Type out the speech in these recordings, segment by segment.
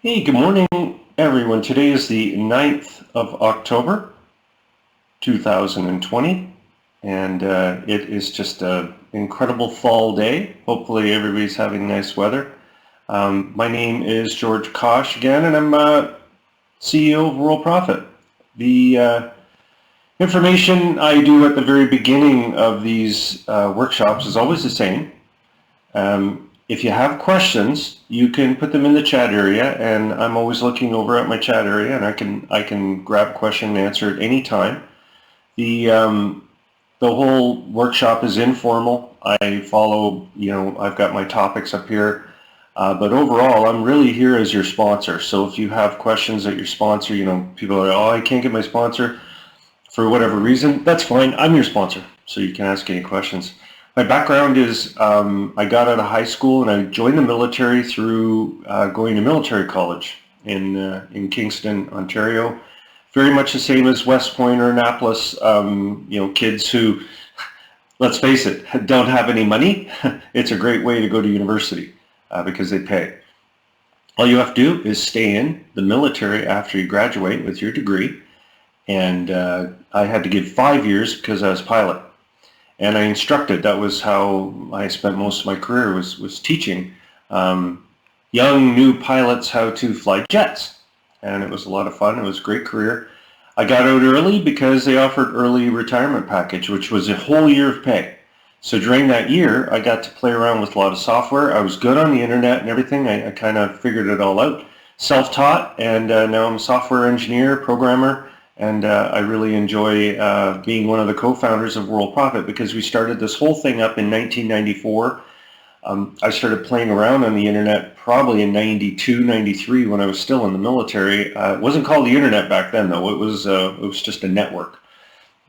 Hey, good morning, everyone. Today is the 9th of October, 2020, and it is just an incredible fall day. Hopefully everybody's having nice weather. My name is George Kosch again, and I'm CEO of Worldprofit. The information I do at the very beginning of these workshops is always the same. If you have questions, you can put them in the chat area, and I'm always looking over at my chat area, and I can grab a question and answer at any time. The whole workshop is informal. I follow, I've got my topics up here, but overall, I'm really here as your sponsor. So if you have questions at your sponsor, people are, oh, I can't get my sponsor for whatever reason, that's fine. I'm your sponsor, so you can ask any questions. My background is I got out of high school and I joined the military through going to military college in Kingston, Ontario. Very much the same as West Point or Annapolis. Kids who, let's face it, don't have any money. It's a great way to go to university because they pay. All you have to do is stay in the military after you graduate with your degree. And I had to give 5 years because I was a pilot. And I instructed. That was how I spent most of my career, was teaching young new pilots how to fly jets. And it was a lot of fun. It was a great career. I got out early because they offered early retirement package, which was a whole year of pay. So during that year, I got to play around with a lot of software. I was good on the internet and everything. I kind of figured it all out. Self-taught, and now I'm a software engineer, programmer. And I really enjoy being one of the co-founders of Worldprofit because we started this whole thing up in 1994. I started playing around on the internet probably in 92, 93 when I was still in the military. It wasn't called the internet back then, though. It was just a network,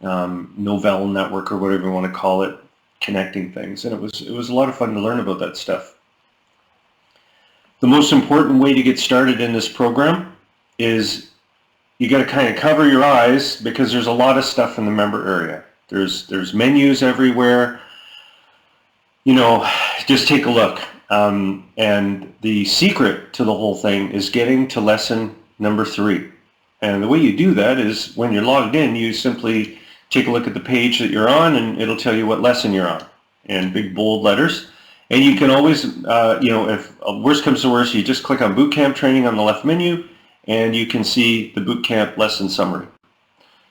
Novell network or whatever you want to call it, connecting things. And it was a lot of fun to learn about that stuff. The most important way to get started in this program is you got to kind of cover your eyes because there's a lot of stuff in the member area. There's menus everywhere. Just take a look. And the secret to the whole thing is getting to lesson number 3. And the way you do that is when you're logged in, you simply take a look at the page that you're on, and it'll tell you what lesson you're on in big bold letters. And you can always, if worst comes to worst, you just click on Bootcamp Training on the left menu, and you can see the bootcamp lesson summary.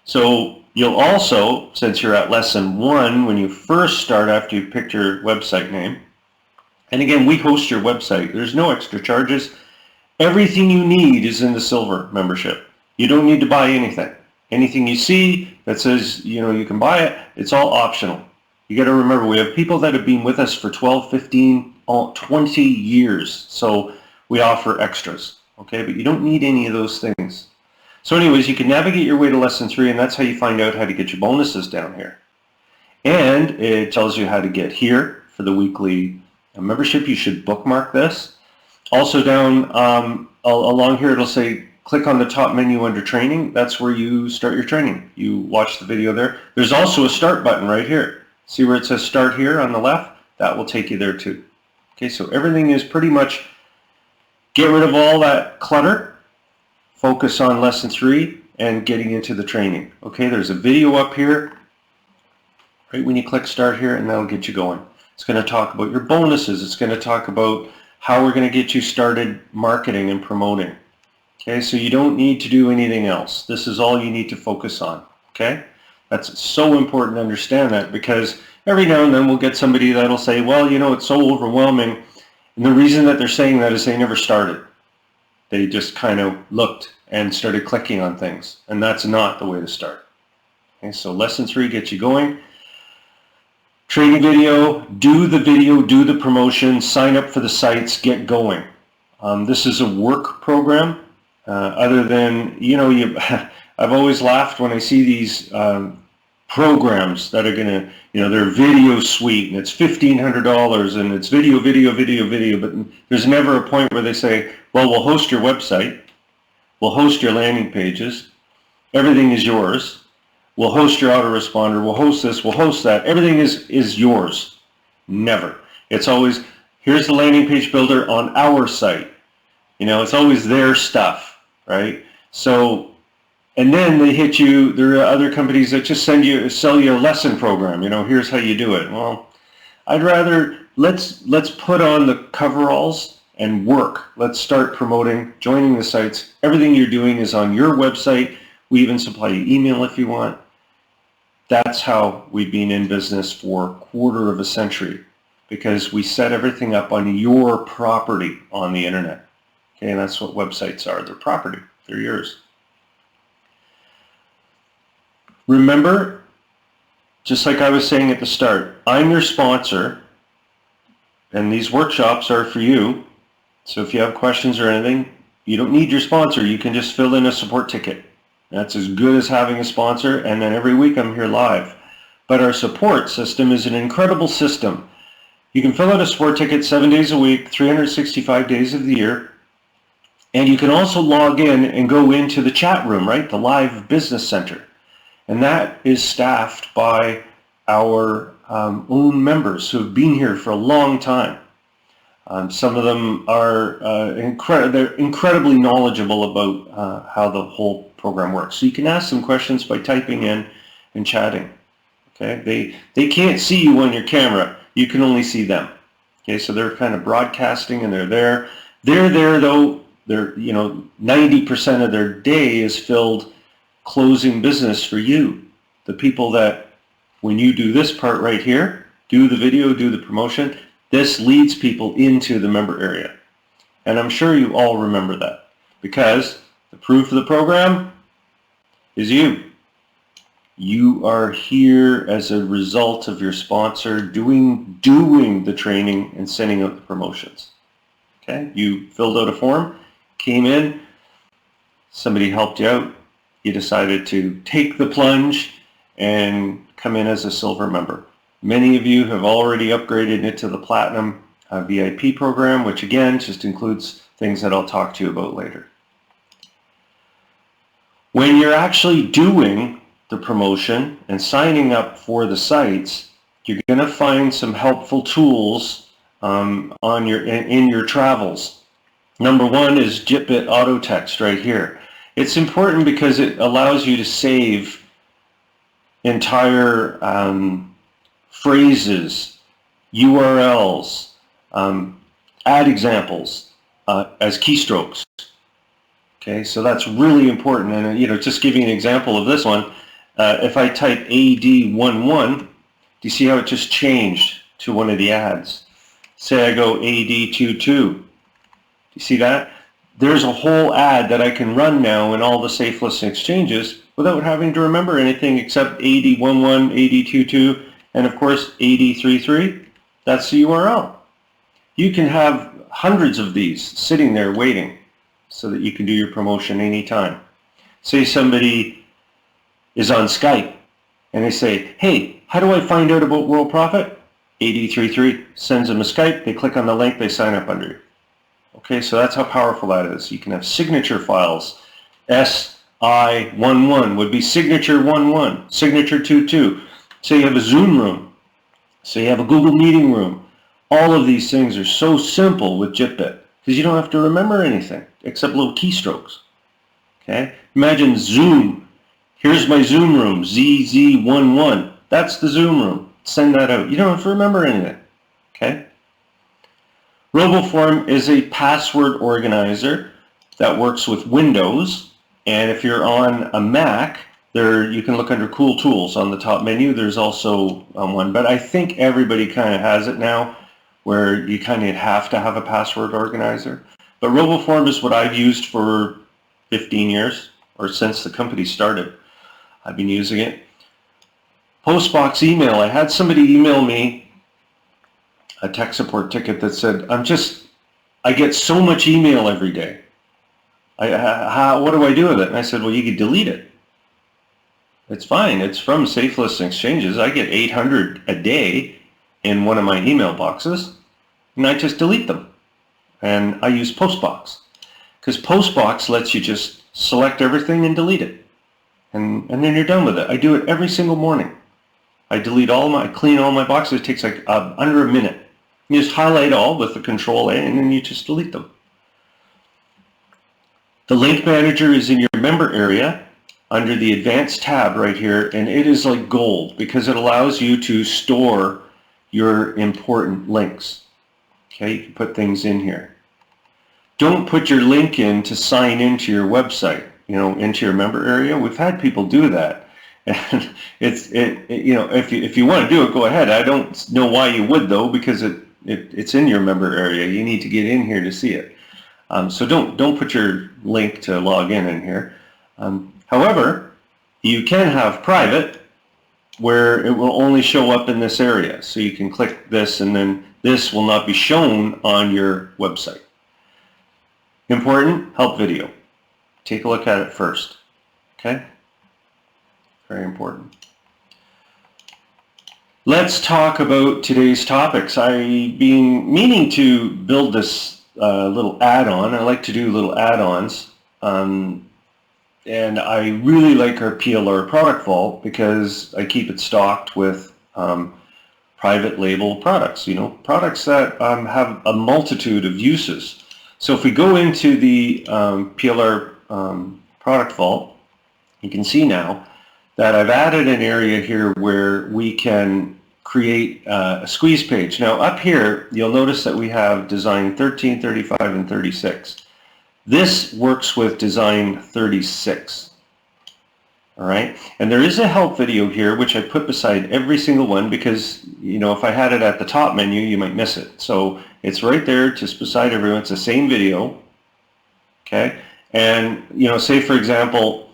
So you'll also, since you're at lesson 1, when you first start after you've picked your website name, and again, we host your website. There's no extra charges. Everything you need is in the silver membership. You don't need to buy anything. Anything you see that says, you can buy it, it's all optional. You got to remember, we have people that have been with us for 12, 15, 20 years. So we offer extras. Okay, but you don't need any of those things. So anyways, you can navigate your way to lesson 3, and that's how you find out how to get your bonuses down here. And it tells you how to get here for the weekly membership. You should bookmark this. Also down along here, it'll say, click on the top menu under training. That's where you start your training. You watch the video there. There's also a start button right here. See where it says start here on the left? That will take you there too. Okay, so everything is pretty much. Get rid of all that clutter, focus on lesson 3 and getting into the training. Okay, there's a video up here, right when you click start here, and that'll get you going. It's going to talk about your bonuses. It's going to talk about how we're going to get you started marketing and promoting. Okay, so you don't need to do anything else. This is all you need to focus on. Okay, that's so important to understand that because every now and then we'll get somebody that'll say, well, it's so overwhelming. And the reason that they're saying that is they never started. They just kind of looked and started clicking on things. And that's not the way to start. Okay, so lesson 3 gets you going. Training video, do the promotion, sign up for the sites, get going. This is a work program. Other than, I've always laughed when I see these programs that are going to, they're video suite and it's $1,500 and it's video, but there's never a point where they say, well, we'll host your website, we'll host your landing pages, everything is yours, we'll host your autoresponder, we'll host this, we'll host that, everything is yours. Never. It's always, here's the landing page builder on our site. You know, it's always their stuff, right? So, and then they hit you, there are other companies that just sell you a lesson program, you know, here's how you do it. Well, I'd rather, let's put on the coveralls and work. Let's start promoting, joining the sites. Everything you're doing is on your website. We even supply you email if you want. That's how we've been in business for a quarter of a century, because we set everything up on your property on the internet. Okay, and that's what websites are. They're property. They're yours. Remember, just like I was saying at the start, I'm your sponsor, and these workshops are for you. So if you have questions or anything, you don't need your sponsor. You can just fill in a support ticket. That's as good as having a sponsor, and then every week I'm here live. But our support system is an incredible system. You can fill out a support ticket 7 days a week, 365 days of the year. And you can also log in and go into the chat room, right? The live business center. And that is staffed by our own members who have been here for a long time. Some of them are they're incredibly knowledgeable about how the whole program works. So you can ask them questions by typing in and chatting. Okay, they can't see you on your camera. You can only see them. Okay, so they're kind of broadcasting, and they're there. They're there though. They're 90% of their day is filled closing business for you, the people that when you do this part right here, do the video, do the promotion, this leads people into the member area. And I'm sure you all remember that, because the proof of the program is you. You are here as a result of your sponsor doing the training and sending out the promotions. Okay, you filled out a form, came in, somebody helped you out, you decided to take the plunge and come in as a silver member. Many of you have already upgraded into the Platinum VIP program, which again just includes things that I'll talk to you about later. When you're actually doing the promotion and signing up for the sites, you're going to find some helpful tools in your travels. Number one is Jitbit Auto Text right here. It's important because it allows you to save entire phrases, URLs, ad examples as keystrokes. Okay, so that's really important. And just giving an example of this one, if I type AD11, do you see how it just changed to one of the ads? Say I go AD22. Do you see that? There's a whole ad that I can run now in all the safe listing exchanges without having to remember anything except AD11, AD22, and of course AD33. That's the URL. You can have hundreds of these sitting there waiting so that you can do your promotion anytime. Say somebody is on Skype and they say, hey, how do I find out about Worldprofit? AD33 sends them a Skype, they click on the link, they sign up under you. Okay, so that's how powerful that is. You can have signature files. SI11 would be signature 11, signature 22. So you have a Zoom room. So you have a Google Meeting room. All of these things are so simple with Jitbit because you don't have to remember anything except little keystrokes. Okay, imagine Zoom. Here's my Zoom room, ZZ11. That's the Zoom room. Send that out. You don't have to remember anything. Okay. RoboForm is a password organizer that works with Windows, and if you're on a Mac, you can look under Cool Tools on the top menu. There's also one, but I think everybody kind of has it now, where you kind of have to have a password organizer. But RoboForm is what I've used for 15 years, or since the company started. I've been using it. Postbox email. I had somebody email me a tech support ticket that said, I get so much email every day. What do I do with it? And I said, well, you could delete it. It's fine. It's from safe listing exchanges. I get 800 a day in one of my email boxes, and I just delete them. And I use Postbox, because Postbox lets you just select everything and delete it. And then you're done with it. I do it every single morning. I clean all my boxes. It takes like under a minute. You just highlight all with the Control A, and then you just delete them. The link manager is in your member area under the advanced tab right here, and it is like gold because it allows you to store your important links. Okay, you can put things in here. Don't put your link in to sign into your website, into your member area. We've had people do that. And if you want to do it, go ahead. I don't know why you would though, because it's in your member area. You need to get in here to see it. So don't put your link to log in here. However, you can have private where it will only show up in this area. So you can click this and then this will not be shown on your website. Important, help video. Take a look at it first. Okay? Very important. Let's talk about today's topics. I've been meaning to build this little add-on. I like to do little add-ons. And I really like our PLR Product Vault because I keep it stocked with private label products, products that have a multitude of uses. So if we go into the PLR Product Vault, you can see now that I've added an area here where we can create a squeeze page. Now up here, you'll notice that we have design 13, 35, and 36. This works with design 36. All right, and there is a help video here which I put beside every single one because if I had it at the top menu you might miss it. So it's right there just beside everyone. It's the same video. Okay, and say for example,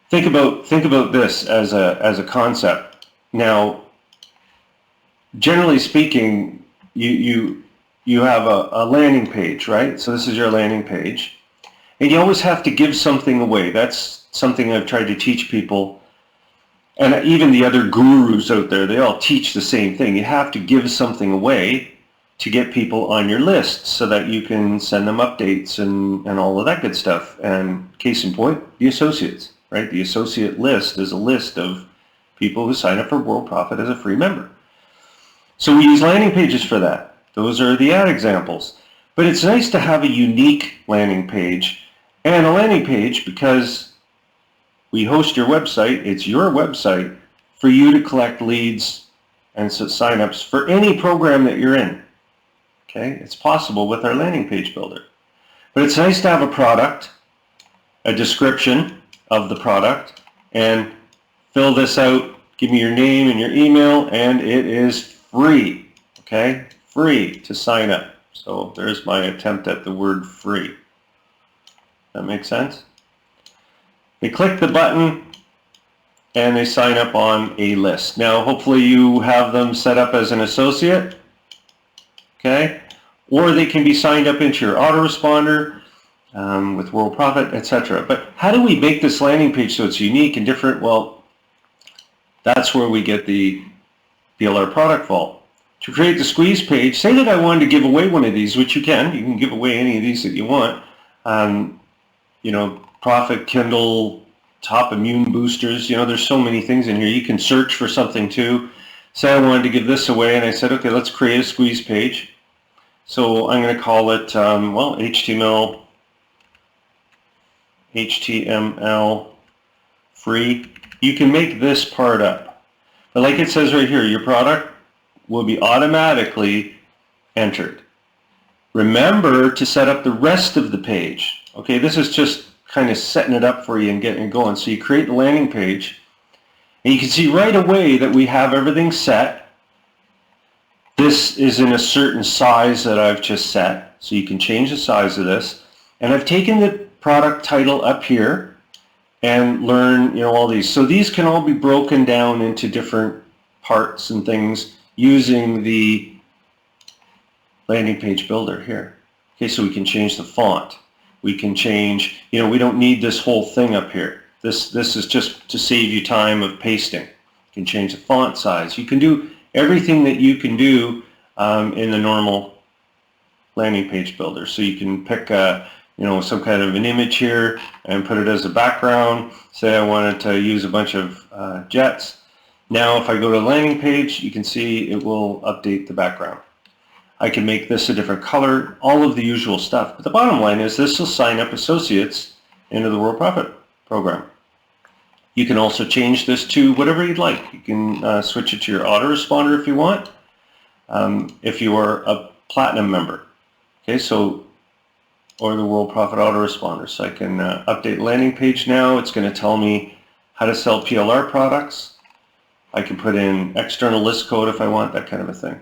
think about this as a concept. Now, generally speaking, you have a landing page, right? So this is your landing page. And you always have to give something away. That's something I've tried to teach people. And even the other gurus out there, they all teach the same thing. You have to give something away to get people on your list so that you can send them updates and all of that good stuff. And case in point, the associates, right? The associate list is a list of people who sign up for Worldprofit as a free member. So we use landing pages for that. Those are the ad examples. But it's nice to have a unique landing page and a landing page because we host your website. It's your website for you to collect leads and signups for any program that you're in. Okay, it's possible with our landing page builder. But it's nice to have a product, a description of the product, and fill this out. Give me your name and your email, and it is free. Okay, free to sign up. So there's my attempt at the word free. That makes sense? They click the button and they sign up on a list. Now hopefully you have them set up as an associate, okay? Or they can be signed up into your Autoresponder with Worldprofit, etc. But how do we make this landing page so it's unique and different? Well, that's where we get the PLR Product Vault. To create the squeeze page, say that I wanted to give away one of these, which you can give away any of these that you want. Profit, Kindle, top immune boosters, there's so many things in here. You can search for something too. Say I wanted to give this away and I said, okay, let's create a squeeze page. So I'm going to call it, HTML free. You can make this part up. But like it says right here, your product will be automatically entered. Remember to set up the rest of the page. Okay, this is just kind of setting it up for you and getting it going. So you create the landing page, and you can see right away that we have everything set. This is in a certain size that I've just set, so you can change the size of this. And I've taken the product title up here and learn, all these. So these can all be broken down into different parts and things using the landing page builder here. Okay, so we can change the font. We can change, we don't need this whole thing up here. This is just to save you time of pasting. You can change the font size. You can do everything that you can do in the normal landing page builder. So you can pick some kind of an image here and put it as a background. Say I wanted to use a bunch of jets. Now if I go to the landing page, you can see it will update the background. I can make this a different color, all of the usual stuff. But the bottom line is this will sign up associates into the Worldprofit program. You can also change this to whatever you'd like. You can switch it to your Autoresponder if you want, if you are a Platinum member. Okay, so, or the Worldprofit Autoresponder. So I can update landing page now. It's going to tell me how to sell PLR products. I can put in external list code if I want, that kind of a thing.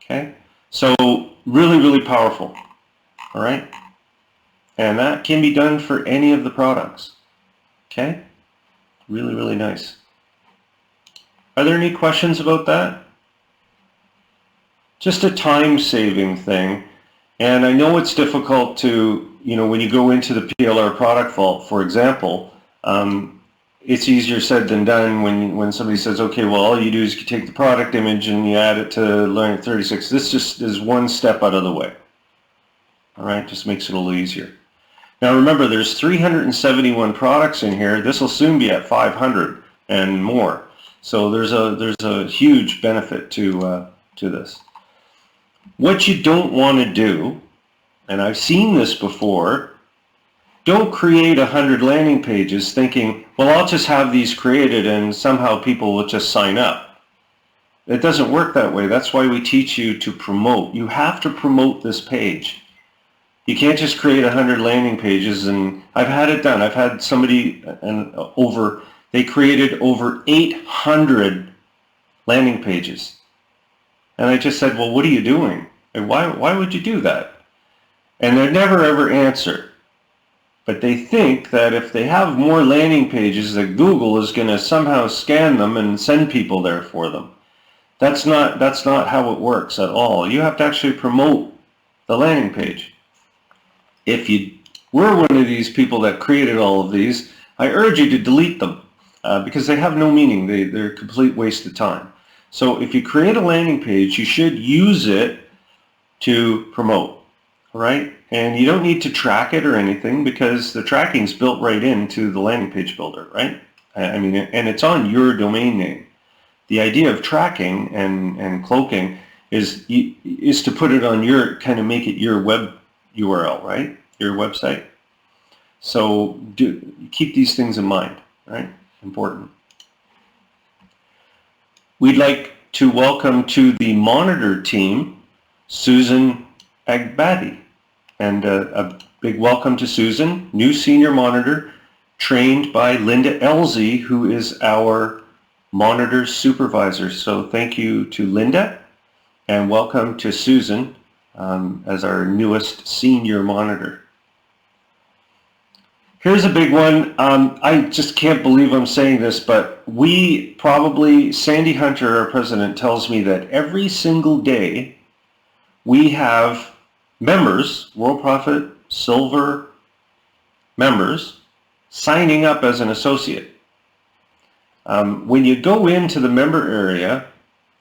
Okay, so really, really powerful. All right, and that can be done for any of the products. Okay, really, really nice. Are there any questions about that? Just a time-saving thing, and I know it's difficult to, when you go into the PLR Product Vault, for example, it's easier said than done when somebody says, okay, well, all you do is you take the product image and you add it to Learning 36. This just is one step out of the way. All right, just makes it a little easier. Now remember, there's 371 products in here. This will soon be at 500 and more. So there's a huge benefit to this. What you don't want to do, and I've seen this before, don't create 100 landing pages thinking, well, I'll just have these created and somehow people will just sign up. It doesn't work that way. That's why we teach you to promote. You have to promote this page. You can't just create 100 landing pages, and I've had it done. I've had somebody they created over 800 landing pages. And I just said, well, what are you doing? And why would you do that? And they never ever answer. But they think that if they have more landing pages, that Google is going to somehow scan them and send people there for them. That's not how it works at all. You have to actually promote the landing page. If you were one of these people that created all of these, I urge you to delete them because they have no meaning. They're a complete waste of time. So if you create a landing page, you should use it to promote, all right? And you don't need to track it or anything because the tracking is built right into the landing page builder, right? I mean, and it's on your domain name. The idea of tracking and cloaking is to put it on your, kind of make it your web URL, right? Your website. So keep these things in mind, right? Important. We'd like to welcome to the monitor team, Susan Agbadi. And a big welcome to Susan, new senior monitor, trained by Linda Elzey, who is our monitor supervisor. So thank you to Linda, and welcome to Susan as our newest senior monitor. Here's a big one. I just can't believe I'm saying this, but Sandy Hunter, our president, tells me that every single day we have members, Worldprofit Silver members, signing up as an associate. When you go into the member area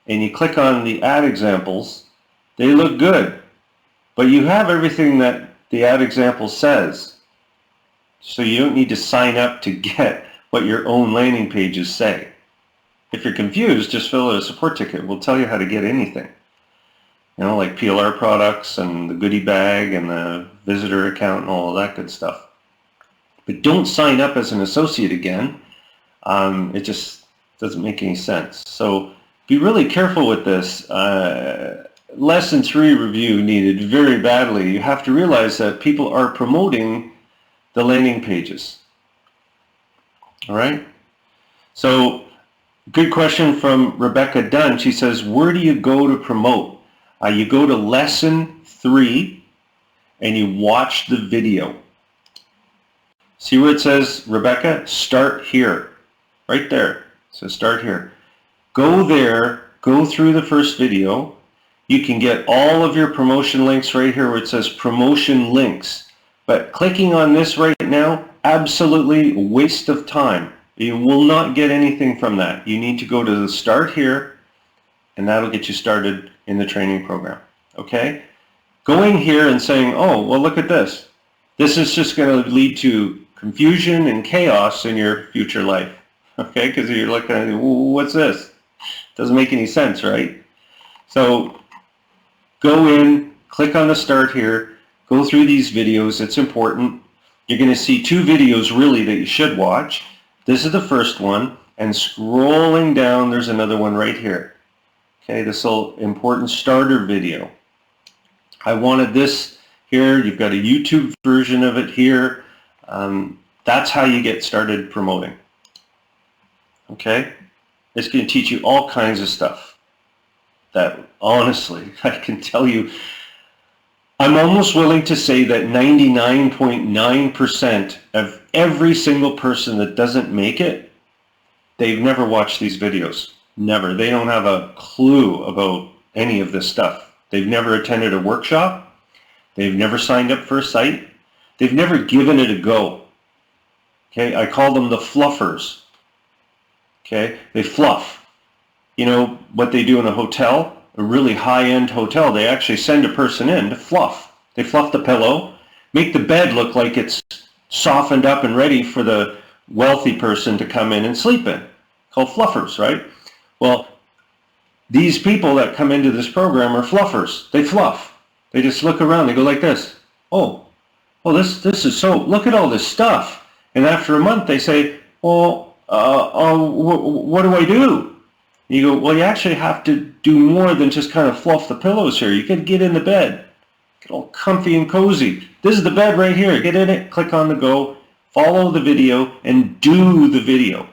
and you click on the ad examples, they look good, but you have everything that the ad example says. So you don't need to sign up to get what your own landing pages say. If you're confused, just fill out a support ticket. We'll tell you how to get anything. Like PLR products and the goodie bag and the visitor account and all of that good stuff. But don't sign up as an associate again. It just doesn't make any sense. So be really careful with this. Lesson 3 review needed very badly. You have to realize that people are promoting the landing pages. All right? So, good question from Rebecca Dunn. She says, where do you go to promote? You go to lesson 3 and you watch the video. See where it says, Rebecca, start here. Right there. So start here. Go there, go through the first video. You can get all of your promotion links right here where it says promotion links. But clicking on this right now, absolutely a waste of time. You will not get anything from that. You need to go to the start here, and that'll get you started in the training program. Okay? Going here and saying, oh, well, look at this. This is just going to lead to confusion and chaos in your future life. Okay? Because you're looking at, well, what's this? Doesn't make any sense, right? So go in, click on the start here, go through these videos. It's important. you're going to see two videos really that you should watch. This is the first one, and scrolling down, there's another one right here. Okay, this little important starter video. I wanted this here. You've got a YouTube version of it here. That's how you get started promoting. Okay, it's going to teach you all kinds of stuff that honestly, I can tell you, I'm almost willing to say that 99.9% of every single person that doesn't make it, they've never watched these videos. Never. They don't have a clue about any of this stuff. They've never attended a workshop. They've never signed up for a site. They've never given it a go. Okay, I call them the fluffers. Okay, they fluff. You know what they do in a hotel? A really high-end hotel, they actually send a person in to fluff. They fluff the pillow, make the bed look like it's softened up and ready for the wealthy person to come in and sleep in. Called fluffers, right? Well, these people that come into this program are fluffers. They fluff. They just look around. They go like this. Oh, this is so, look at all this stuff. And after a month, they say, well, what do I do? You go, well, you actually have to do more than just kind of fluff the pillows here. You can get in the bed, get all comfy and cozy. This is the bed right here. Get in it, click on the go, follow the video, and do the video.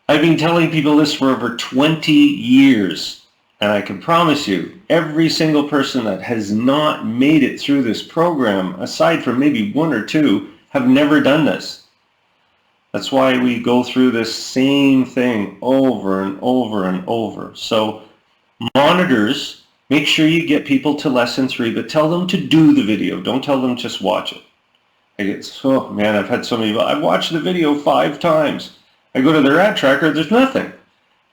I've been telling people this for over 20 years, and I can promise you, every single person that has not made it through this program, aside from maybe one or two, have never done this. That's why we go through this same thing over and over and over. So monitors, make sure you get people to lesson 3, but tell them to do the video. Don't tell them just watch it. I get, oh man, I've had so many, I've watched the video 5 times. I go to their ad tracker, there's nothing.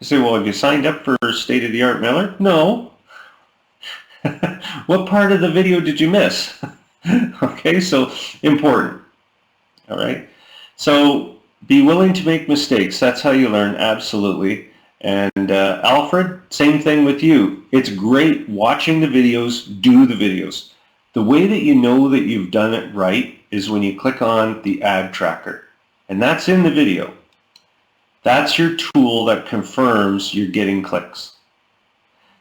I say, well, have you signed up for state-of-the-art mailer? No. What part of the video did you miss? Okay, so important. All right. So be willing to make mistakes. That's how you learn, absolutely. And Alfred, same thing with you. It's great watching the videos, do the videos. The way that you know that you've done it right is when you click on the ad tracker. And that's in the video. That's your tool that confirms you're getting clicks.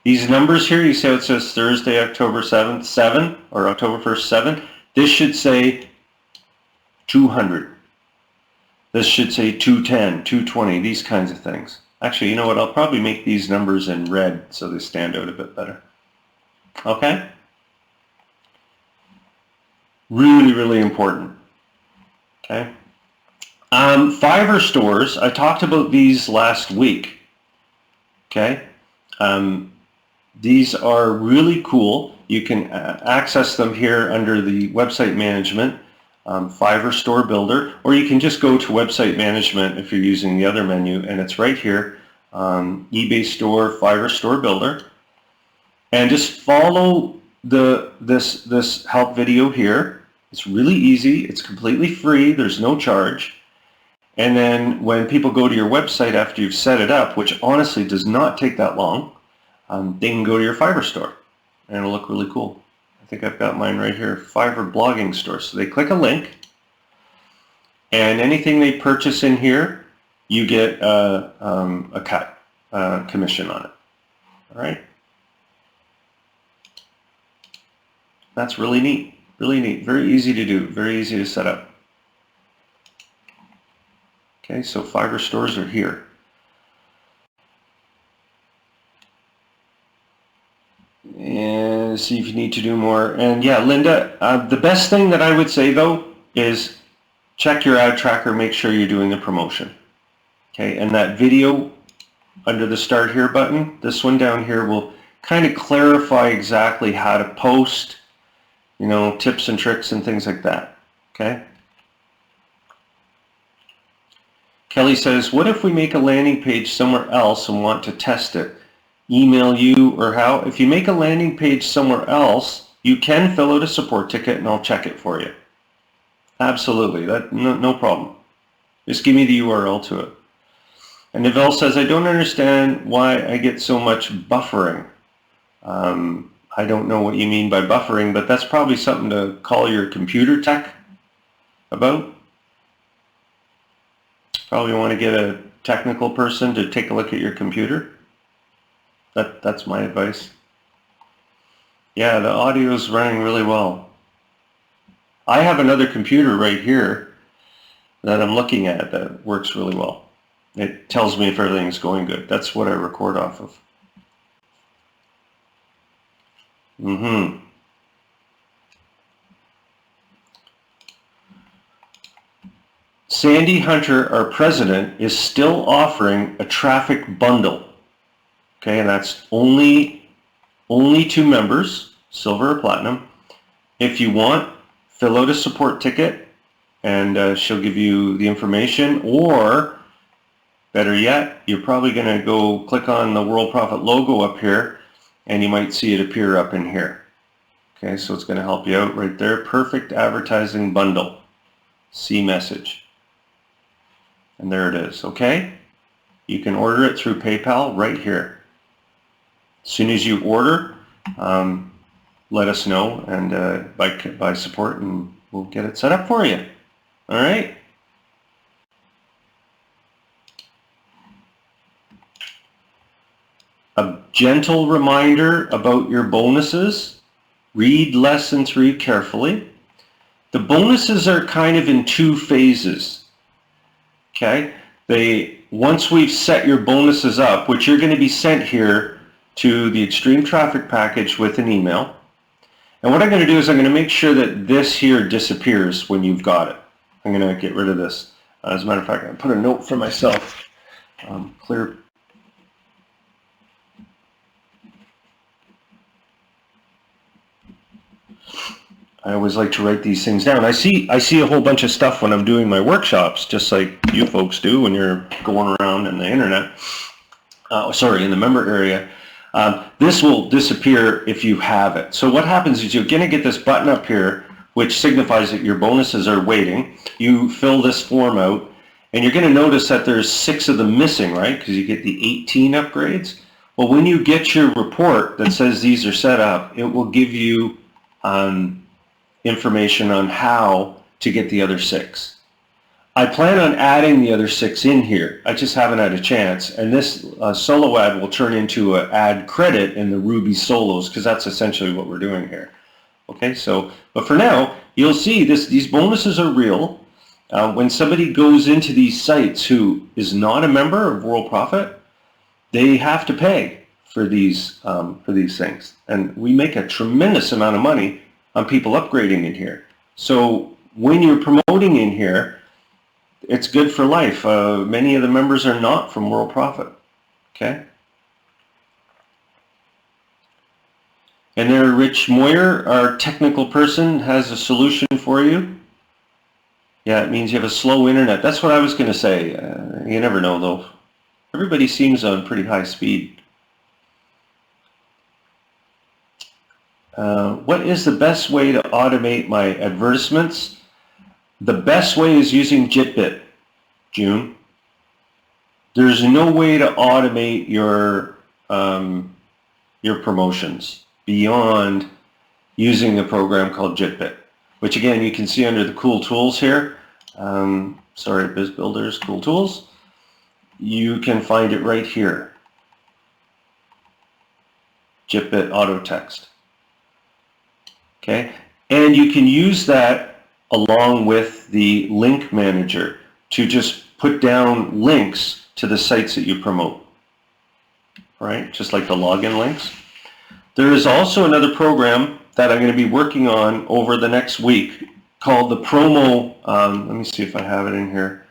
These numbers here, you see how it says Thursday, October 7th, 7, or October 1st, 7. This should say 200. This should say 210, 220, these kinds of things. Actually, you know what? I'll probably make these numbers in red so they stand out a bit better. Okay? Really, really important. Okay? Fiverr stores, I talked about these last week. Okay? These are really cool. You can access them here under the website management. Fiverr Store Builder, or you can just go to website management if you're using the other menu, and it's right here, eBay Store, Fiverr Store Builder, and just follow this help video here. It's really easy. It's completely free. There's no charge. And then when people go to your website after you've set it up, which honestly does not take that long, they can go to your Fiverr store, and it'll look really cool. I think I've got mine right here, Fiverr blogging store. So they click a link, and anything they purchase in here, you get a cut, commission on it. All right? That's really neat, really neat. Very easy to do, very easy to set up. Okay, so Fiverr stores are here. And see if you need to do more. And yeah, Linda, the best thing that I would say though is check your ad tracker, make sure you're doing the promotion. Okay, and that video under the Start Here button, this one down here will kind of clarify exactly how to post, you know, tips and tricks and things like that. Okay. Kelly says, what if we make a landing page somewhere else and want to test it? Email you or how? If you make a landing page somewhere else, you can fill out a support ticket and I'll check it for you. Absolutely, no problem. Just give me the URL to it. And Neville says, I don't understand why I get so much buffering. I don't know what you mean by buffering, but that's probably something to call your computer tech about. Probably want to get a technical person to take a look at your computer. That's my advice. Yeah, the audio is running really well. I have another computer right here that I'm looking at that works really well. It tells me if everything's going good. That's what I record off of. Sandy Hunter, our president, is still offering a traffic bundle. Okay, and that's only to members, silver or platinum. If you want, fill out a support ticket and she'll give you the information, or better yet, you're probably going to go click on the Worldprofit logo up here and you might see it appear up in here. Okay, so it's going to help you out right there. Perfect advertising bundle. See message. And there it is, okay? You can order it through PayPal right here. As soon as you order, let us know and by support, and we'll get it set up for you. All right? A gentle reminder about your bonuses. Read lesson 3 carefully. The bonuses are kind of in 2 phases. Okay, once we've set your bonuses up, which you're going to be sent here to the Extreme Traffic package with an email. And what I'm going to do is I'm going to make sure that this here disappears when you've got it. I'm going to get rid of this. As a matter of fact, I'm going to put a note for myself. Clear. I always like to write these things down. I see a whole bunch of stuff when I'm doing my workshops, just like you folks do when you're going around in the internet. In the member area. This will disappear if you have it. So what happens is you're going to get this button up here, which signifies that your bonuses are waiting. You fill this form out, and you're going to notice that there's 6 of them missing, right? Because you get the 18 upgrades. Well, when you get your report that says these are set up, it will give you information on how to get the other 6. I plan on adding the other 6 in here. I just haven't had a chance. And this solo ad will turn into an ad credit in the Ruby solos, because that's essentially what we're doing here. Okay, so, but for now, you'll see these bonuses are real. When somebody goes into these sites who is not a member of Worldprofit, they have to pay for these things. And we make a tremendous amount of money on people upgrading in here. So when you're promoting in here, it's good for life. Many of the members are not from Worldprofit. Okay. And there, Rich Moyer, our technical person, has a solution for you. Yeah, it means you have a slow internet. That's what I was going to say. You never know, though. Everybody seems on pretty high speed. What is the best way to automate my advertisements? The best way is using JitBit, June. There's no way to automate your promotions beyond using a program called JitBit, which again you can see under the cool tools here. Biz Builders, cool tools. You can find it right here. JitBit auto text. Okay, and you can use that along with the link manager to just put down links to the sites that you promote, right? Just like the login links. There is also another program that I'm going to be working on over the next week called the Promo, let me see if I have it in here,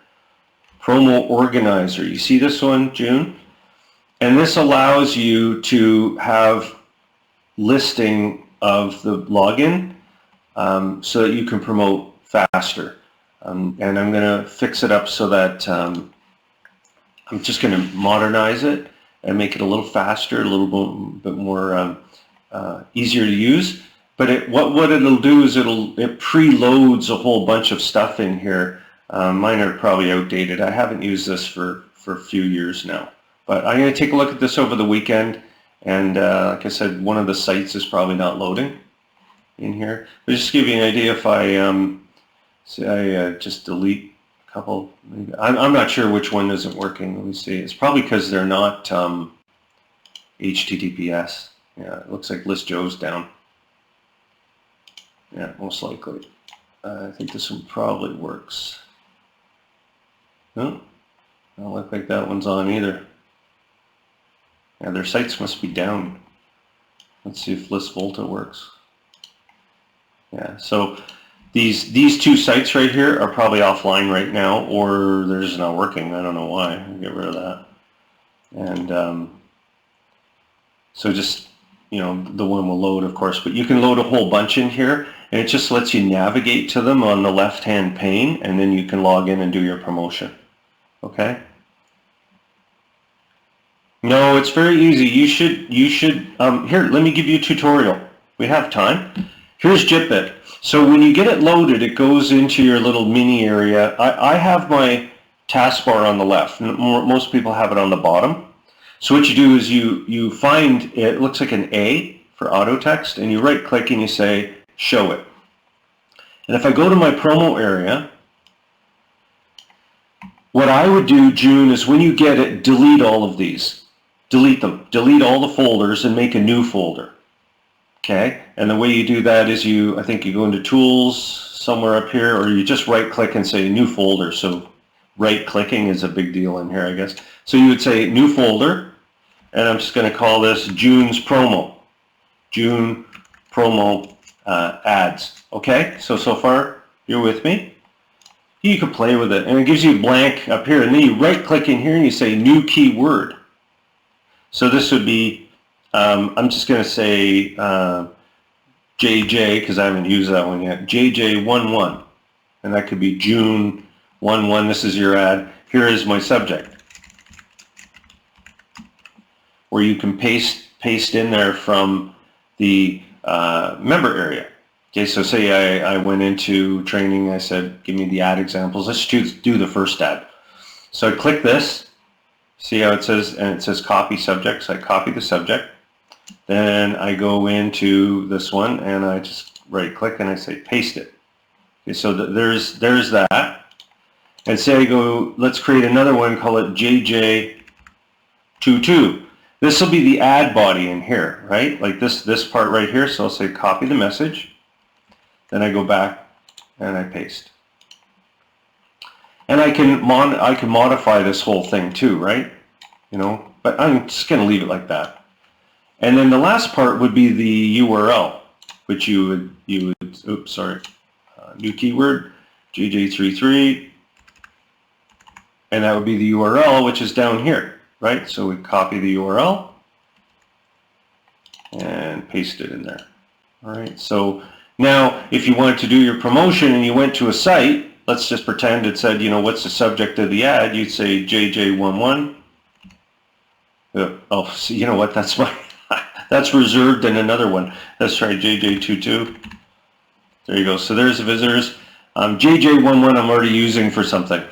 Promo Organizer. You see this one, June? And this allows you to have listing of the login so that you can promote faster. And I'm going to fix it up so that I'm just going to modernize it and make it a little faster, a little bit more easier to use. But what it'll do is it preloads a whole bunch of stuff in here. Mine are probably outdated. I haven't used this for a few years now. But I'm going to take a look at this over the weekend And like I said, one of the sites is probably not loading in here. But just to give you an idea, if I say I just delete a couple, maybe, I'm not sure which one isn't working. Let me see. It's probably because they're not HTTPS. Yeah, it looks like List Joe's down. Yeah, most likely. I think this one probably works. No, don't look like that one's on either. Yeah, their sites must be down. Let's see if List Volta works. Yeah, so these two sites right here are probably offline right now, or they're just not working. I don't know why. I'll get rid of that. And so just, you know, the one will load, of course, but you can load a whole bunch in here, and it just lets you navigate to them on the left-hand pane, and then you can log in and do your promotion. Okay? No, it's very easy. You should, here, let me give you a tutorial. We have time. Here's Jitbit. So when you get it loaded, it goes into your little mini area. I have my taskbar on the left. Most people have it on the bottom. So what you do is you find, it looks like an A for auto text, and you right click and you say, show it. And if I go to my promo area, what I would do, June, is when you get it, delete all of these. Delete them. Delete all the folders and make a new folder. Okay? And the way you do that is I think you go into Tools somewhere up here, or you just right click and say New Folder. So right clicking is a big deal in here, I guess. So you would say New Folder, and I'm just going to call this June's Promo. June Promo Ads. Okay? So far, you're with me? You can play with it, and it gives you a blank up here, and then you right click in here and you say New Keyword. So this would be, I'm just going to say JJ, because I haven't used that one yet, JJ11. And that could be June 11. This is your ad. Here is my subject, where you can paste in there from the member area. Okay, so say I went into training, I said, give me the ad examples. Let's do the first ad. So I click this. See how it says, and it says copy subject, so I copy the subject. Then I go into this one and I just right click and I say paste it. Okay, so there's that. And say I go, let's create another one, call it JJ22. This will be the ad body in here, right? Like this part right here, so I'll say copy the message. Then I go back and I paste. And I can modify this whole thing too, right? You know, but I'm just going to leave it like that. And then the last part would be the URL, which you would oops, sorry, new keyword, JJ33, and that would be the URL, which is down here, right? So we copy the URL and paste it in there. All right. So now, if you wanted to do your promotion and you went to a site, let's just pretend it said, you know, what's the subject of the ad? You'd say JJ11. Oh, see, you know what? That's that's reserved in another one. That's right, JJ22. There you go. So there's the visitors. JJ11 I'm already using for something.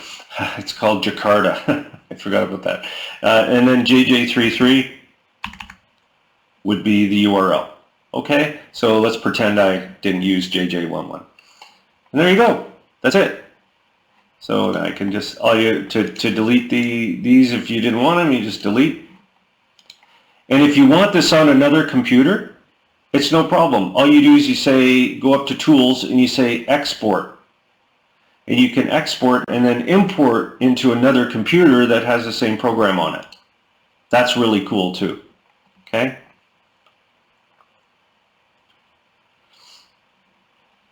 It's called Jakarta. I forgot about that. And then JJ33 would be the URL. Okay, so let's pretend I didn't use JJ11. And there you go. That's it. So I can just, to delete these, if you didn't want them, you just delete. And if you want this on another computer, it's no problem. All you do is you say, go up to Tools and you say Export. And you can export and then import into another computer that has the same program on it. That's really cool too. Okay?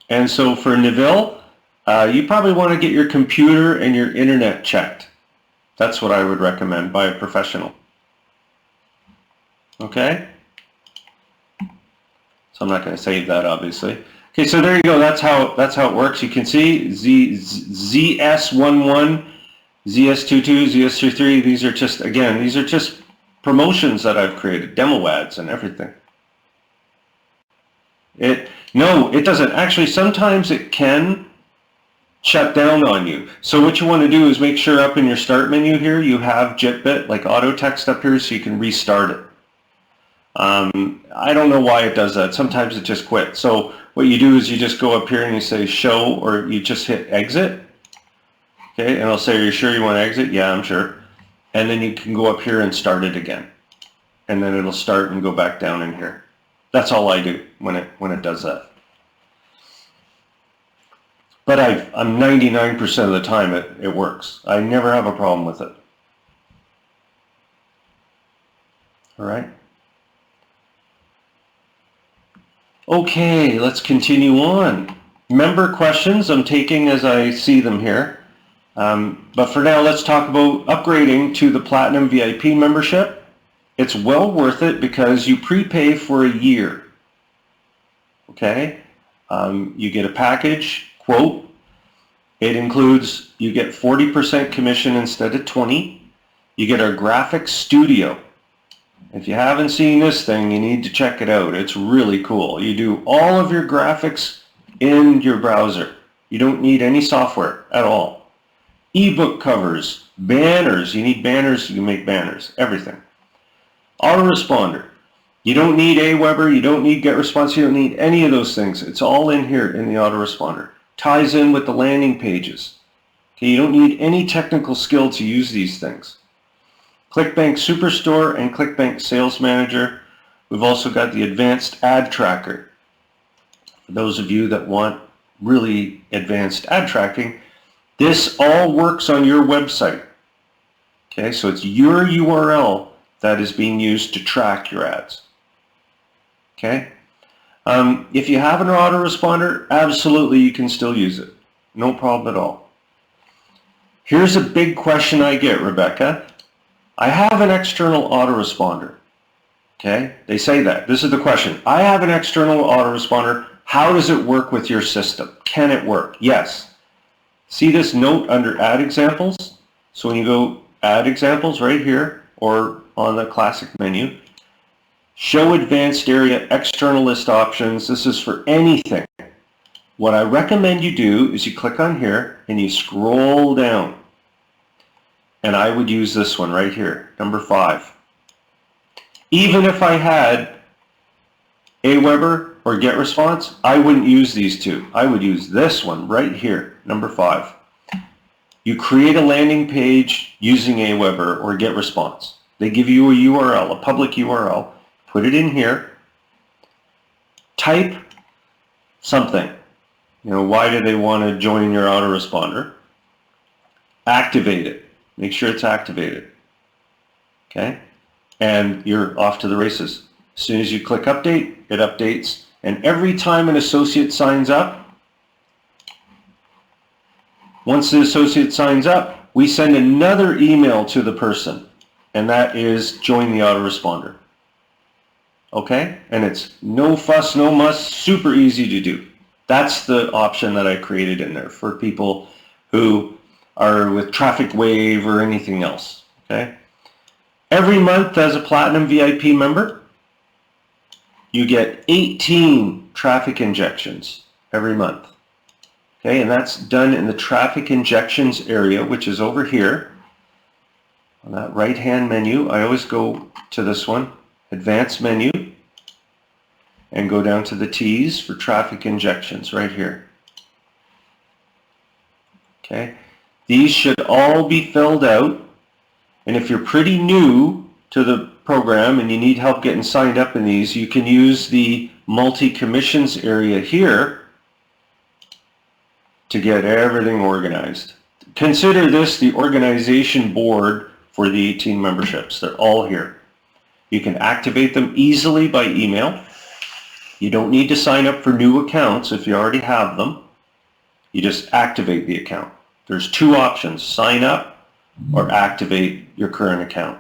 And so for Neville, you probably want to get your computer and your internet checked. That's what I would recommend by a professional. Okay? So I'm not going to save that, obviously. Okay, so there you go. That's how it works. You can see ZS11, ZS22, ZS33. These are just, again, these are just promotions that I've created, demo ads and everything. No, it doesn't. Actually, sometimes it can shut down on you. So what you want to do is make sure up in your start menu here you have Jitbit, like auto text up here, so you can restart it. I don't know why it does that. Sometimes it just quits. So what you do is you just go up here and you say show, or you just hit exit. Okay, and it'll say, are you sure you want to exit? Yeah, I'm sure. And then you can go up here and start it again. And then it'll start and go back down in here. That's all I do when it does that. But I'm 99% of the time it works. I never have a problem with it. All right. Okay, let's continue on. Member questions I'm taking as I see them here. But for now, let's talk about upgrading to the Platinum VIP membership. It's well worth it because you prepay for a year. Okay, you get a package quote. It includes, you get 40% commission instead of 20. You get our graphics studio. If you haven't seen this thing, you need to check it out. It's really cool. You do all of your graphics in your browser. You don't need any software at all. Ebook covers, banners. You need banners, you can make banners, everything. Autoresponder. You don't need Aweber, you don't need GetResponse, you don't need any of those things. It's all in here in the autoresponder. Ties in with the landing pages. Okay, you don't need any technical skill to use these things. ClickBank Superstore and ClickBank Sales Manager. We've also got the advanced ad tracker. For those of you that want really advanced ad tracking, this all works on your website. Okay, so it's your URL that is being used to track your ads. Okay, if you have an autoresponder, absolutely you can still use it. No problem at all. Here's a big question I get, Rebecca. I have an external autoresponder. Okay, they say that. This is the question. I have an external autoresponder. How does it work with your system? Can it work? Yes. See this note under add examples? So when you go add examples right here or on the classic menu, show advanced area external list options. This is for anything. What I recommend you do is you click on here and you scroll down. And I would use this one right here, number 5. Even if I had Aweber or GetResponse, I wouldn't use these two. I would use this one right here, number 5. You create a landing page using Aweber or GetResponse. They give you a URL, a public URL. Put it in here. Type something. You know, why do they want to join your autoresponder? Activate it. Make sure it's activated. Okay? And you're off to the races. As soon as you click update, it updates. And every time an associate signs up, once the associate signs up, we send another email to the person. And that is join the autoresponder. Okay? And it's no fuss, no muss, super easy to do. That's the option that I created in there for people who are with Traffic Wave or anything else. Okay? Every month as a Platinum VIP member, you get 18 traffic injections every month. Okay, and that's done in the traffic injections area, which is over here on that right-hand menu. I always go to this one, advanced menu, and go down to the T's for traffic injections right here. Okay, these should all be filled out, and if you're pretty new to the program and you need help getting signed up in these, you can use the multi-commissions area here to get everything organized. Consider this the organization board for the 18 memberships. They're all here. You can activate them easily by email. You don't need to sign up for new accounts if you already have them. You just activate the account. There's 2 options, sign up or activate your current account.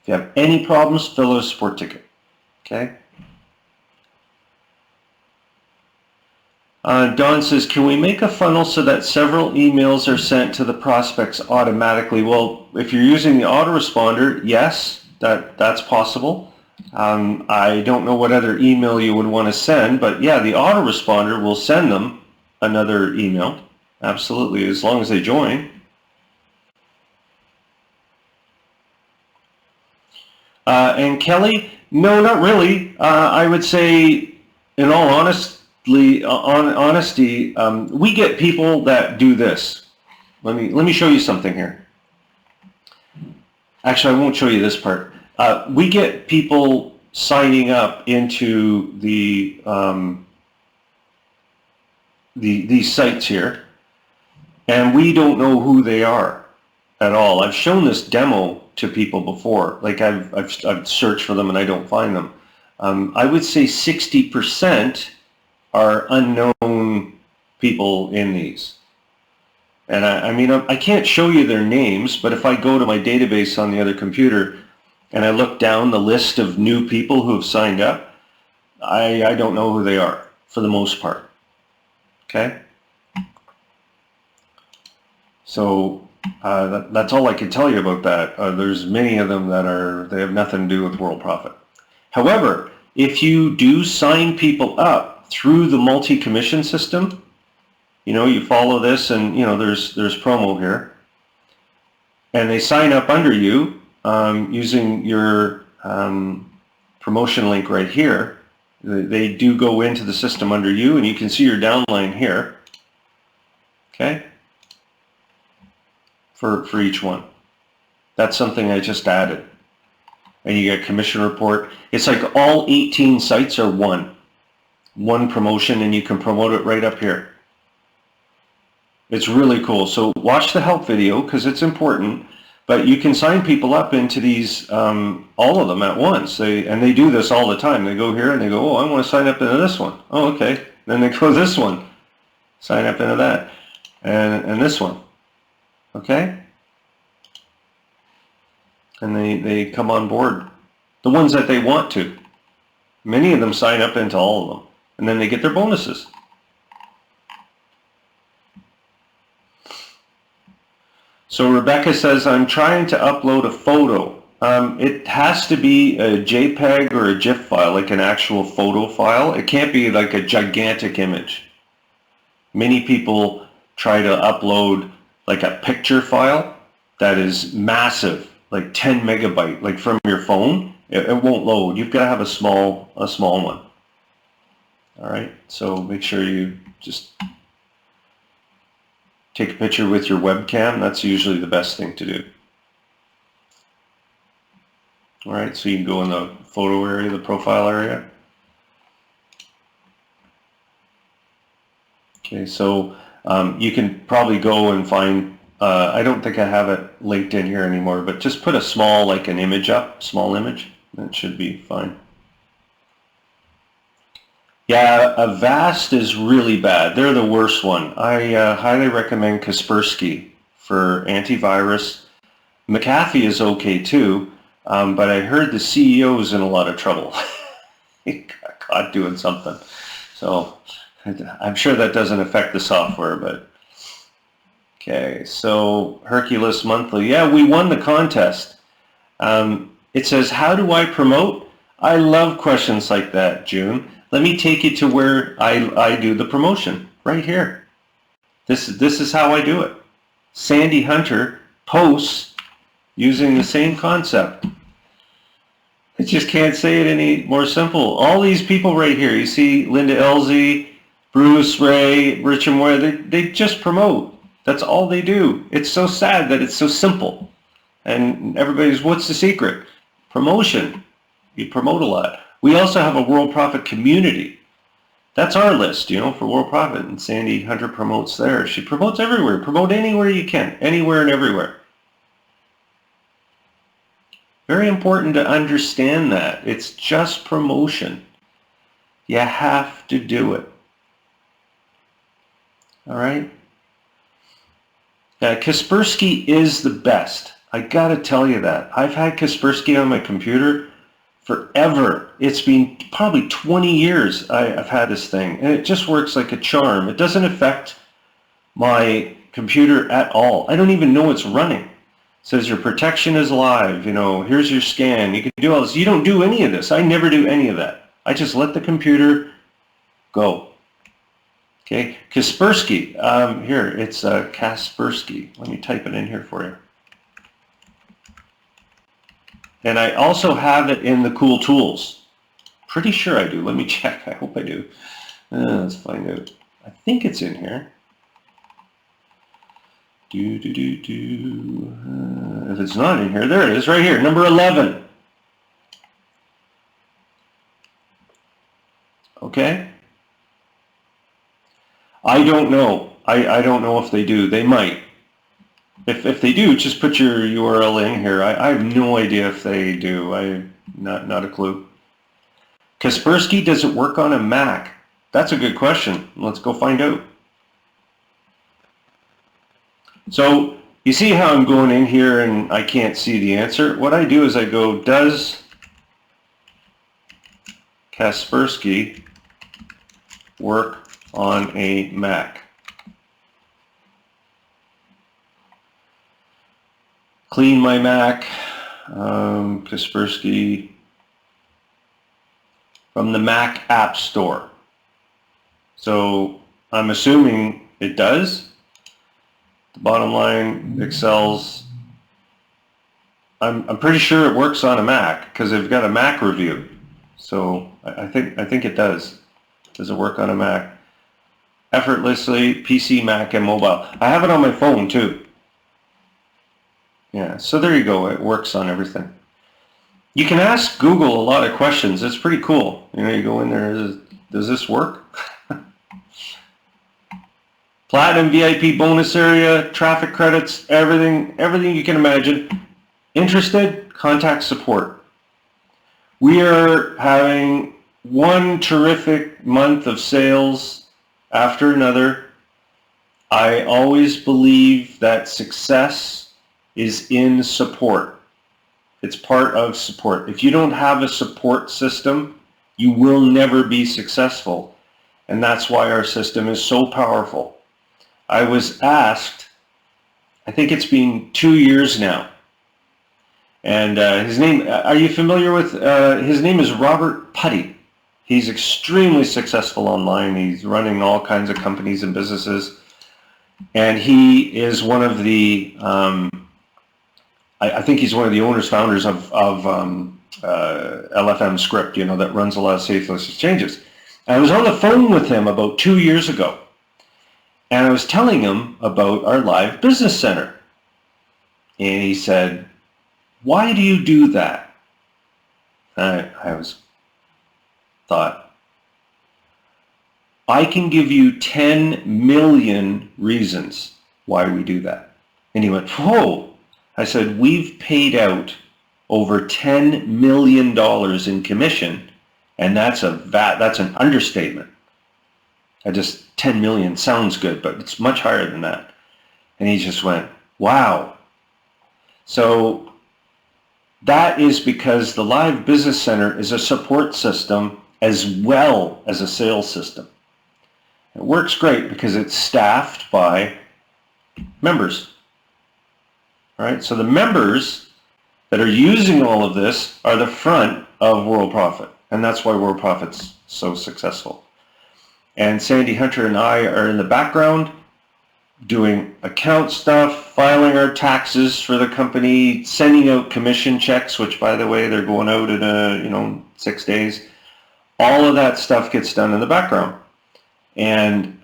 If you have any problems, fill out a support ticket. Okay? Don says, can we make a funnel so that several emails are sent to the prospects automatically? Well, if you're using the autoresponder, yes, that's possible. I don't know what other email you would want to send, but yeah, the autoresponder will send them another email. Absolutely, as long as they join. And Kelly, No, not really. I would say, in all honesty, we get people that do this. Let me show you something here. Actually, I won't show you this part. We get people signing up into these sites here, and we don't know who they are at all. I've shown this demo to people before. Like I've searched for them and I don't find them. I would say 60% are unknown people in these. And I mean, I can't show you their names, but if I go to my database on the other computer and I look down the list of new people who have signed up, I don't know who they are for the most part. Okay? So that's all I can tell you about that. There's many of them that they have nothing to do with Worldprofit. However, if you do sign people up through the multi-commission system, you follow this and, there's promo here, and they sign up under you using your promotion link right here. They do go into the system under you, and you can see your downline here, okay, for each one. That's something I just added. And you get commission report. It's like all 18 sites are one promotion, and you can promote it right up here. It's really cool. So watch the help video because it's important, but you can sign people up into these, all of them at once. They do this all the time. They go here and they go, oh, I want to sign up into this one. Oh, okay. Then they go this one, sign up into that, and this one. Okay? And they come on board. The ones that they want to. Many of them sign up into all of them. And then they get their bonuses. So Rebecca says, I'm trying to upload a photo. It has to be a JPEG or a GIF file, like an actual photo file. It can't be like a gigantic image. Many people try to upload like a picture file that is massive, like 10 megabyte, like from your phone. It won't load. You've got to have a small one. All right, so make sure you just take a picture with your webcam. That's usually the best thing to do. All right, so you can go in the photo area, the profile area. Okay, so you can probably go and find, I don't think I have it linked in here anymore, but just put a small, like an image up, small image. That should be fine. Yeah, Avast is really bad. They're the worst one. I highly recommend Kaspersky for antivirus. McAfee is okay too, but I heard the CEO is in a lot of trouble. He got caught doing something. So I'm sure that doesn't affect the software, but okay. So Hercules Monthly. Yeah, we won the contest. It says, how do I promote? I love questions like that, June. Let me take you to where I do the promotion, right here. This is how I do it. Sandy Hunter posts using the same concept. I just can't say it any more simple. All these people right here, you see Linda Elzy, Bruce, Ray, Richard Moore, they just promote. That's all they do. It's so sad that it's so simple. And everybody's, what's the secret? Promotion. You promote a lot. We also have a Worldprofit community. That's our list, for Worldprofit. And Sandy Hunter promotes there. She promotes everywhere. Promote anywhere you can. Anywhere and everywhere. Very important to understand that. It's just promotion. You have to do it. All right? Kaspersky is the best. I got to tell you that. I've had Kaspersky on my computer forever. It's been probably 20 years I've had this thing, and it just works like a charm. It doesn't affect my computer at all. I don't even know it's running. It says your protection is live, here's your scan. You can do all this. You don't do any of this. I never do any of that. I just let the computer go. Okay, Kaspersky. Here, it's Kaspersky. Let me type it in here for you. And I also have it in the cool tools. Pretty sure I do. Let me check. I hope I do. Let's find out. I think it's in here. If it's not in here, there it is, right here, number 11. Okay? I don't know. I don't know if they do. They might. If they do, just put your URL in here. I have no idea if they do. Not a clue. Kaspersky, does it work on a Mac? That's a good question. Let's go find out. So you see how I'm going in here and I can't see the answer? What I do is I go, does Kaspersky work on a Mac? Clean my Mac, Kaspersky, from the Mac App Store. So I'm assuming it does. The bottom line excels. I'm pretty sure it works on a Mac because they've got a Mac review. So I think it does. Does it work on a Mac? Effortlessly, PC, Mac, and mobile. I have it on my phone too. Yeah, so there you go. It works on everything. You can ask Google a lot of questions. It's pretty cool. You know, you go in there, does this work? Platinum VIP bonus area, traffic credits, everything you can imagine. Interested? Contact support. We are having one terrific month of sales after another. I always believe that success is in support. It's part of support. If you don't have a support system, you will never be successful. And that's why our system is so powerful. I was asked, I think it's been 2 years now, and his name, are you familiar with, his name is Robert Putty. He's extremely successful online. He's running all kinds of companies and businesses, and he is one of the, I think he's one of the owners, founders of LFM Script, you know, that runs a lot of faceless exchanges. I was on the phone with him about 2 years ago, and I was telling him about our live business center. And he said, why do you do that? I thought, I can give you 10 million reasons why we do that. And he went, whoa. I said, we've paid out over $10 million in commission, and that's an understatement. 10 million sounds good, but it's much higher than that. And he just went, wow. So that is because the Live Business Center is a support system as well as a sales system. It works great because it's staffed by members. All right, so the members that are using all of this are the front of Worldprofit, and that's why Worldprofit's so successful. And Sandy Hunter and I are in the background doing account stuff, filing our taxes for the company, sending out commission checks, which, by the way, they're going out in 6 days. All of that stuff gets done in the background, and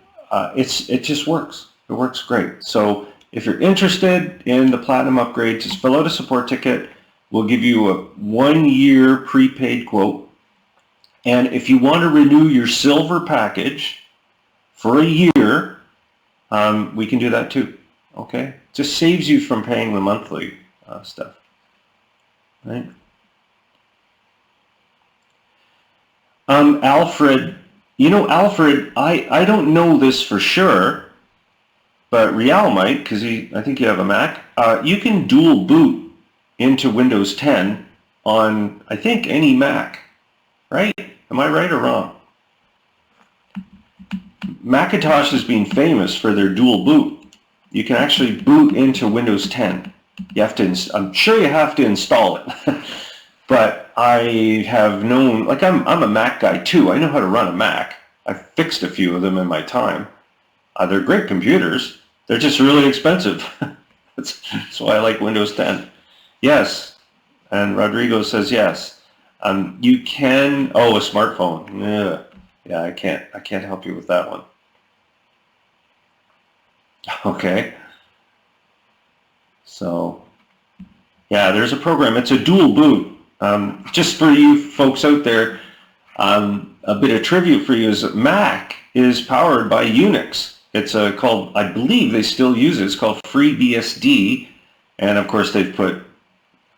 it just works. It works great. So if you're interested in the Platinum upgrade, just fill out a support ticket. We'll give you a 1-year prepaid quote. And if you want to renew your silver package for a year, we can do that too. Okay? Just saves you from paying the monthly stuff. Right? Alfred, Alfred, I don't know this for sure, but Rial might, because I think you have a Mac. You can dual boot into Windows 10 on, I think, any Mac, right? Am I right or wrong? Macintosh has been famous for their dual boot. You can actually boot into Windows 10. You have to. I'm sure you have to install it, but I have known, like I'm a Mac guy too. I know how to run a Mac. I've fixed a few of them in my time. They're great computers. They're just really expensive. That's why I like Windows 10. Yes, And Rodrigo says yes. You can. Oh, a smartphone. Yeah, I can't help you with that one. Okay. So, yeah, there's a program. It's a dual boot. Just for you folks out there, a bit of trivia for you is that Mac is powered by Unix. It's called, I believe they still use it. It's called FreeBSD, and of course they've put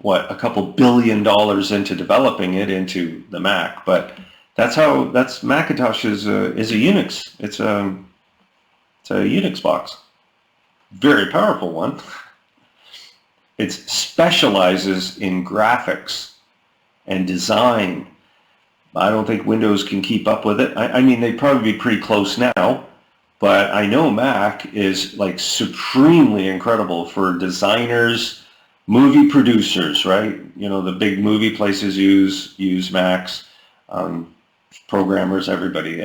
a couple $1 billion into developing it into the Mac. But that's Macintosh is a Unix. It's a Unix box. Very powerful one. It specializes in graphics and design. I don't think Windows can keep up with it. I mean, they'd probably be pretty close now, but I know Mac is like supremely incredible for designers, movie producers, right? You know, the big movie places use Macs, programmers, everybody.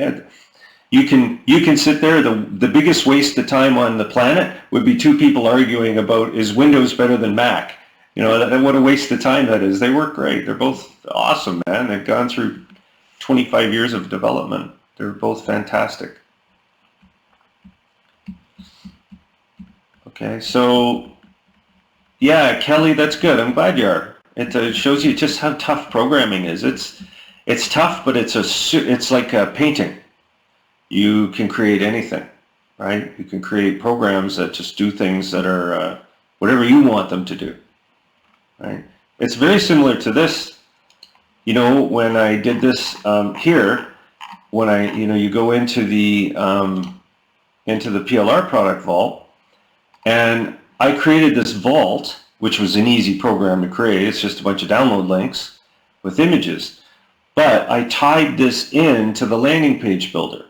You can sit there. The biggest waste of time on the planet would be two people arguing about, is Windows better than Mac? You know, what a waste of time that is. They work great. They're both awesome, man. They've gone through 25 years of development. They're both fantastic. Okay, so yeah, Kelly, that's good. I'm glad you are. It shows you just how tough programming is. It's tough, but it's like painting. You can create anything, right? You can create programs that just do things that are whatever you want them to do, right? It's very similar to this. You know, when I did this here, when you go into the PLR Product Vault, and I created this vault, which was an easy program to create. It's just a bunch of download links with images, but I tied this into the landing page builder.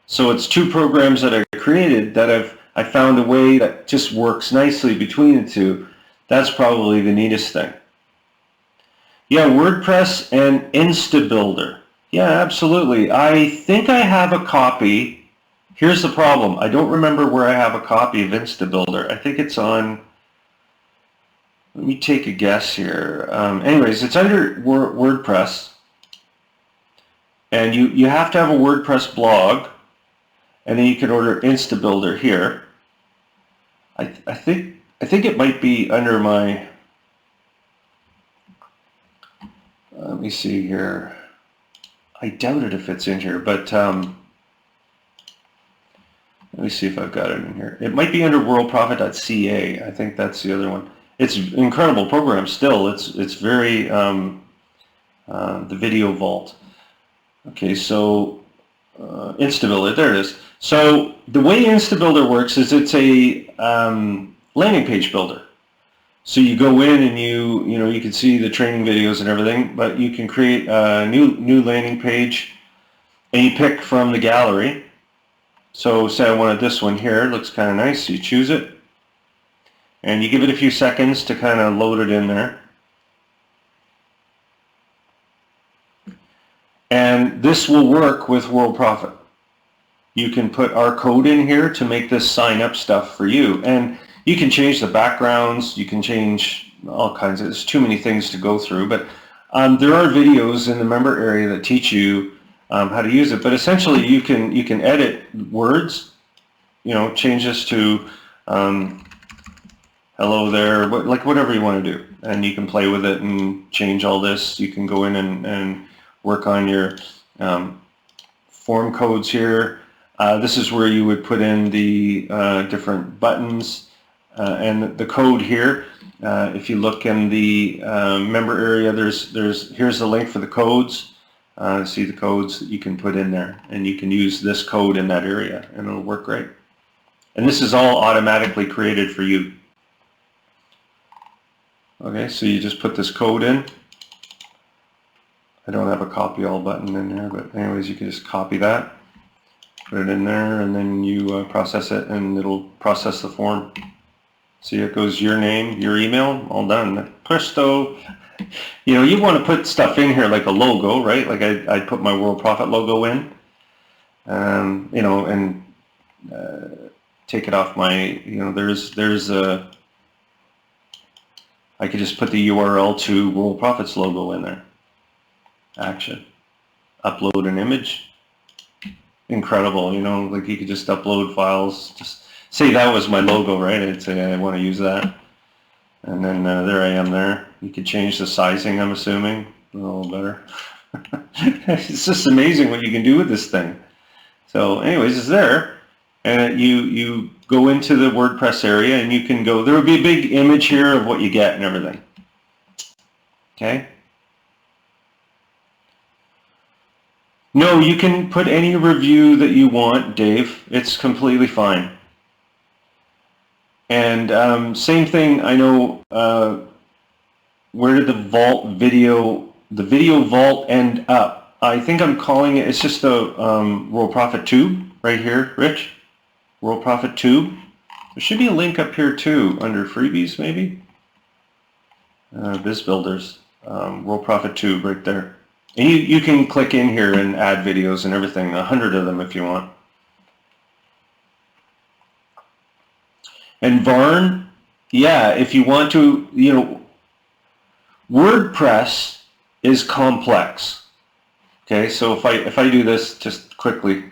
So it's two programs that I created that I found a way that just works nicely between the two. That's probably the neatest thing. Yeah, WordPress and InstaBuilder. Yeah, absolutely. I think I have a copy. Here's the problem. I don't remember where I have a copy of InstaBuilder. I think it's on, let me take a guess here. Anyways, it's under WordPress. And you have to have a WordPress blog. And then you can order InstaBuilder here. I think it might be under my, let me see here. I doubt it if it's in here, but let me see if I've got it in here. It might be under worldprofit.ca. I think that's the other one. It's an incredible program still. It's very, the video vault. Okay, so InstaBuilder, there it is. So the way InstaBuilder works is it's a landing page builder. So you go in and you can see the training videos and everything, but you can create a new landing page, and you pick from the gallery. So say I wanted this one here. It looks kind of nice. You choose it, and you give it a few seconds to kind of load it in there. And this will work with Worldprofit. You can put our code in here to make this sign up stuff for you. And you can change the backgrounds. You can change all kinds of, there's too many things to go through. But there are videos in the member area that teach you how to use it. But essentially you can edit words, change this to hello there, like whatever you want to do. And you can play with it and change all this. You can go in and work on your form codes here. This is where you would put in the different buttons and the code here. If you look in the member area, here's the link for the codes. See the codes that you can put in there, and you can use this code in that area, and it'll work great. And this is all automatically created for you. Okay, so you just put this code in. I don't have a copy all button in there, but anyways, you can just copy that, put it in there, and then you process it, and it'll process the form. See, it goes your name, your email, all done. Presto. You want to put stuff in here like a logo, right? Like I put my Worldprofit logo in, and take it off my, there's a, I could just put the URL to Worldprofit's logo in there. Action. Upload an image. Incredible, you know, like you could just upload files. Just say that was my logo, right? I'd say I want to use that. And then there I am there. You could change the sizing, I'm assuming, a little better. It's just amazing what you can do with this thing. So anyways, it's there. And you go into the WordPress area and you can go, there will be a big image here of what you get and everything. Okay? No, you can put any review that you want, Dave. It's completely fine. And same thing, I know, where did the video vault end up? I think I'm calling it, it's just the Worldprofit tube right here, Rich. Worldprofit tube. There should be a link up here too, under freebies maybe. Biz Builders, Worldprofit tube right there. And you can click in here and add videos and everything, 100 of them if you want. And Varn, yeah, if you want to, you know, WordPress is complex. Okay, so if I do this just quickly,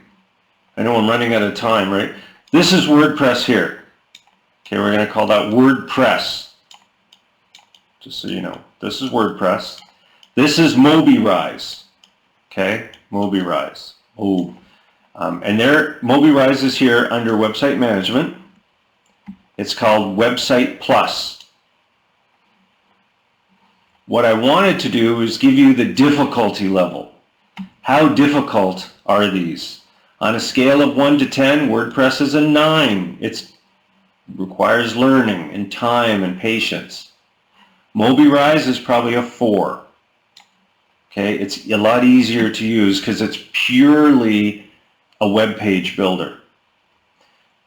I know I'm running out of time, right? This is WordPress here. Okay, we're going to call that WordPress. Just so you know, this is WordPress. This is MobiRise. Okay, MobiRise. Oh, and there, MobiRise is here under Website Management. It's called Website Plus. What I wanted to do is give you the difficulty level. How difficult are these? On a scale of 1 to 10, WordPress is a 9. It requires learning and time and patience. MobiRise is probably a 4. Okay, it's a lot easier to use because it's purely a web page builder.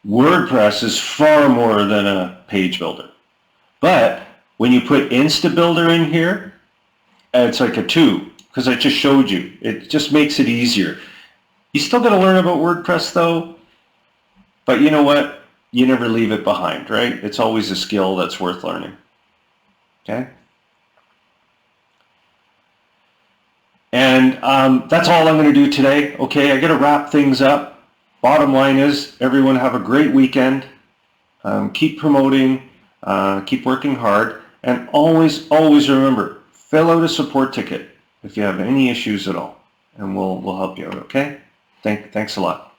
WordPress is far more than a page builder. But when you put InstaBuilder in here, it's like a 2 because I just showed you. It just makes it easier. You still got to learn about WordPress though, but you know what? You never leave it behind, right? It's always a skill that's worth learning. Okay? And that's all I'm going to do today. Okay, I got to wrap things up. Bottom line is, everyone have a great weekend. Keep promoting, keep working hard, and always remember, fill out a support ticket if you have any issues at all, and we'll help you out. Okay? Thanks a lot.